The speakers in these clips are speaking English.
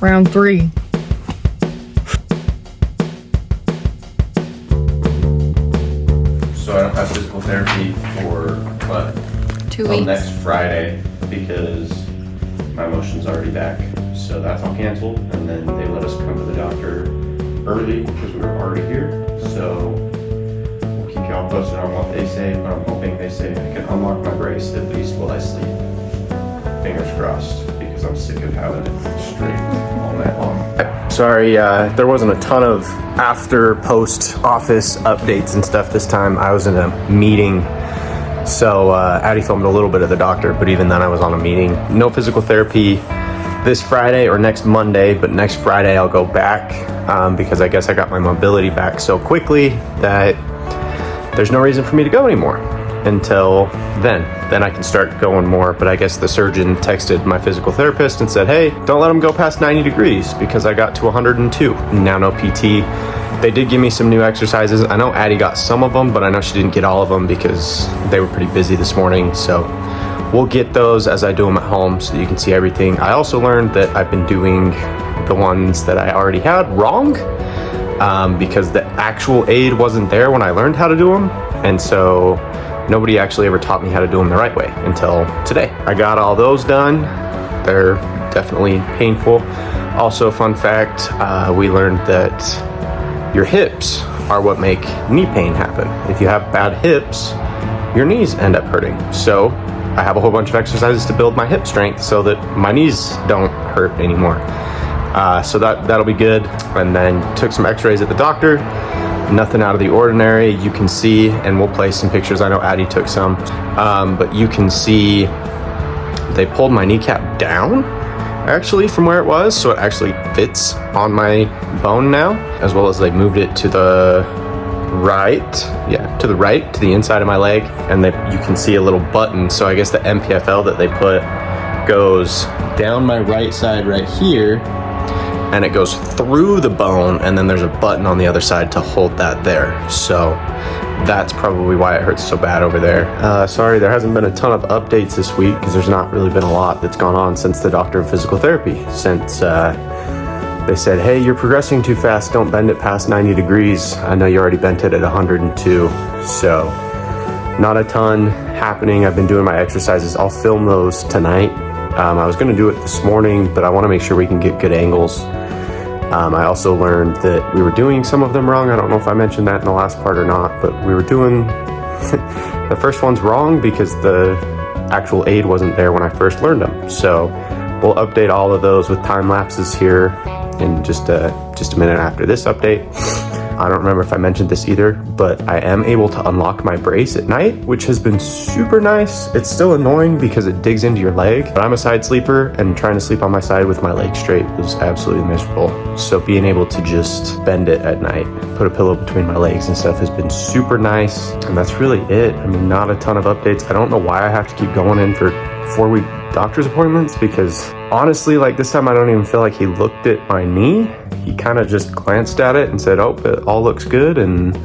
Round 3. So I don't have physical therapy for, what? 2 Till weeks. next Friday because my motion's already back. So that's all canceled. And then they let us come to the doctor early because we were already here. So we'll keep y'all posted on what they say, but I'm hoping they say I can unlock my brace at least while I sleep. Fingers crossed, because I'm sick of having it straight all night long. Sorry, there wasn't a ton of after post office updates and stuff this time. I was in a meeting, so Addie filmed a little bit of the doctor, but even then I was on a meeting. No physical therapy this Friday or next Monday, but next Friday I'll go back because I guess I got my mobility back so quickly that there's no reason for me to go anymore until then. Then I can start going more, but I guess the surgeon texted my physical therapist and said, hey, don't let them go past 90 degrees because I got to 102. Now no PT. They did give me some new exercises. I know Addie got some of them, but I know she didn't get all of them because they were pretty busy this morning. So we'll get those as I do them at home so that you can see everything. I also learned that I've been doing the ones that I already had wrong because the actual aid wasn't there when I learned how to do them. And so nobody actually ever taught me how to do them the right way until today. I got all those done. They're definitely painful. Also, fun fact, we learned that your hips are what make knee pain happen. If you have bad hips, your knees end up hurting. So I have a whole bunch of exercises to build my hip strength so that my knees don't hurt anymore. So that'll be good. And then took some x-rays at the doctor. Nothing out of the ordinary. You can see, and we'll place some pictures. I know Addie took some, but you can see they pulled my kneecap down actually from where it was, so it actually fits on my bone now, as well as they moved it to the right, to the inside of my leg, and you can see a little button. So I guess the MPFL that they put goes down my right side right here, and it goes through the bone, and then there's a button on the other side to hold that there. So that's probably why it hurts so bad over there. Sorry, there hasn't been a ton of updates this week because there's not really been a lot that's gone on since the doctor of physical therapy. Since they said, hey, you're progressing too fast, don't bend it past 90 degrees. I know you already bent it at 102. So not a ton happening. I've been doing my exercises. I'll film those tonight. I was gonna do it this morning, but I wanna make sure we can get good angles. I also learned that we were doing some of them wrong. I don't know if I mentioned that in the last part or not, but we were doing the first one's wrong because the actual aid wasn't there when I first learned them. So we'll update all of those with time lapses here in just a minute after this update. I don't remember if I mentioned this either, but I am able to unlock my brace at night, which has been super nice. It's still annoying because it digs into your leg, but I'm a side sleeper, and trying to sleep on my side with my leg straight was absolutely miserable. So being able to just bend it at night, put a pillow between my legs and stuff has been super nice. And that's really it. I mean, not a ton of updates. I don't know why I have to keep going in for 4-week doctor's appointments, because honestly, like this time I don't even feel like he looked at my knee. He kind of just glanced at it and said, oh, it all looks good, and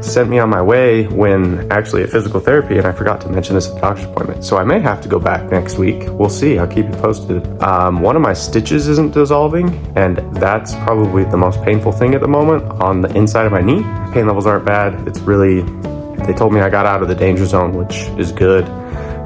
sent me on my way, when actually at physical therapy, and I forgot to mention this at the doctor's appointment. So I may have to go back next week. We'll see, I'll keep you posted. One of my stitches isn't dissolving, and that's probably the most painful thing at the moment on the inside of my knee. Pain levels aren't bad. It's really, they told me I got out of the danger zone, which is good.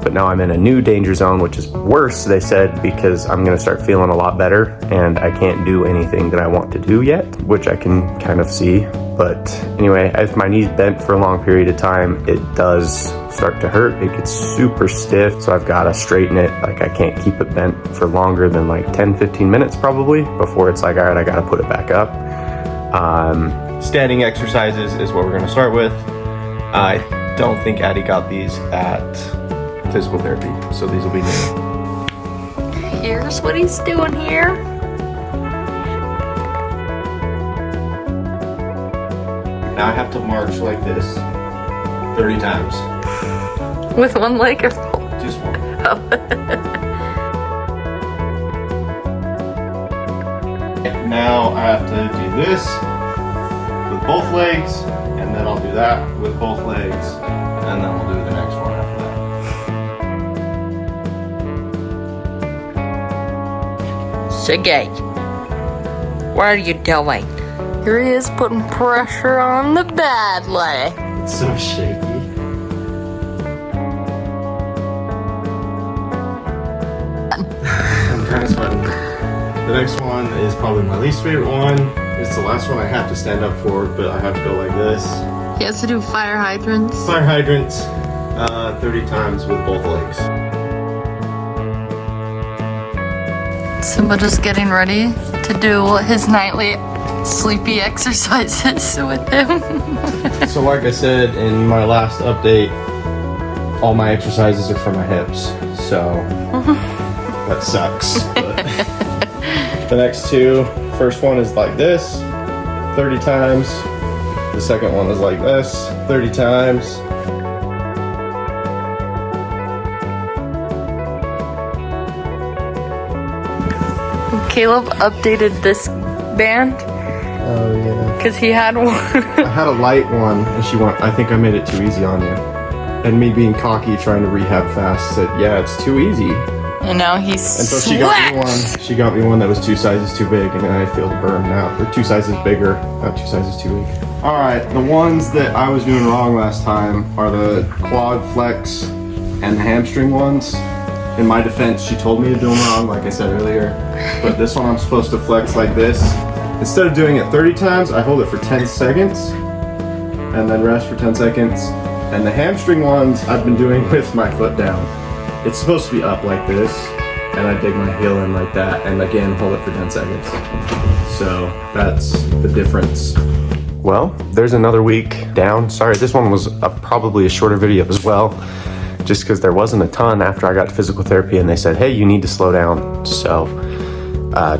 But now I'm in a new danger zone, which is worse, they said, because I'm gonna start feeling a lot better and I can't do anything that I want to do yet, which I can kind of see. But anyway, if my knee's bent for a long period of time, it does start to hurt. It gets super stiff, so I've gotta straighten it. Like I can't keep it bent for longer than like 10-15 minutes probably before it's like, all right, I gotta put it back up. Standing exercises is what we're gonna start with. I don't think Addie got these at physical therapy, so these will be new. Here's what he's doing here. Now I have to march like this 30 times. With one leg or Just one. Now I have to do this with both legs, and then I'll do that with both legs, and then we'll do the next one after that. Shaggy. What are you doing? Here he is putting pressure on the bad leg. It's so shaky. I'm kind of sweating. The next one is probably my least favorite one. It's the last one I have to stand up for, but I have to go like this. He has to do fire hydrants. Fire hydrants 30 times with both legs. Simba just getting ready to do his nightly sleepy exercises with him. So like I said in my last update, all my exercises are for my hips. So that sucks. But the next two, first one is like this, 30 times. The second one is like this, 30 times. Caleb updated this band Oh yeah. because he had one. I had a light one and she went, I think I made it too easy on you. And me being cocky trying to rehab fast said, yeah, it's too easy. And now he's And so she got me one that was 2 sizes too big, and I feel the burn now. Or 2 sizes bigger, not 2 sizes too big. Alright, the ones that I was doing wrong last time are the quad flex and the hamstring ones. In my defense, she told me to do them wrong, like I said earlier. But this one I'm supposed to flex like this. Instead of doing it 30 times, I hold it for 10 seconds. And then rest for 10 seconds. And the hamstring ones I've been doing with my foot down. It's supposed to be up like this, and I dig my heel in like that, and again, hold it for 10 seconds. So that's the difference. Well, there's another week down. Sorry, this one was probably a shorter video as well, just because there wasn't a ton after I got to physical therapy, and they said, hey, you need to slow down. So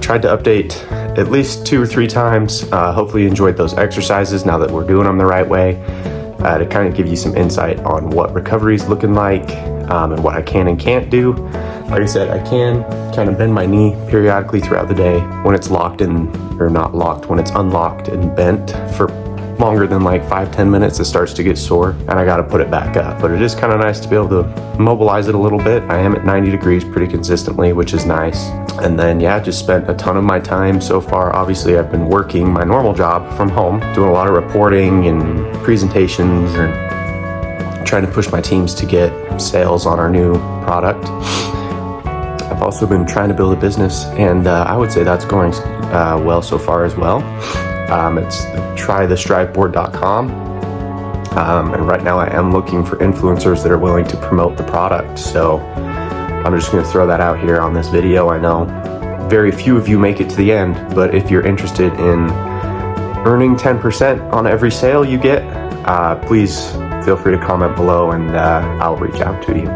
tried to update at least 2 or 3 times. Hopefully you enjoyed those exercises now that we're doing them the right way, to kind of give you some insight on what recovery is looking like, and what I can and can't do. Like I said, I can kind of bend my knee periodically throughout the day when it's locked in, or not locked, when it's unlocked and bent for longer than like 5-10 minutes, it starts to get sore and I got to put it back up. But it is kind of nice to be able to mobilize it a little bit. I am at 90 degrees pretty consistently, which is nice. And then yeah, just spent a ton of my time so far. Obviously I've been working my normal job from home, doing a lot of reporting and presentations and trying to push my teams to get sales on our new product. I've also been trying to build a business, and I would say that's going well so far as well. It's trythestriveboard.com, and right now I am looking for influencers that are willing to promote the product. So I'm just going to throw that out here on this video. I know very few of you make it to the end, but if you're interested in earning 10% on every sale you get, please feel free to comment below and I'll reach out to you.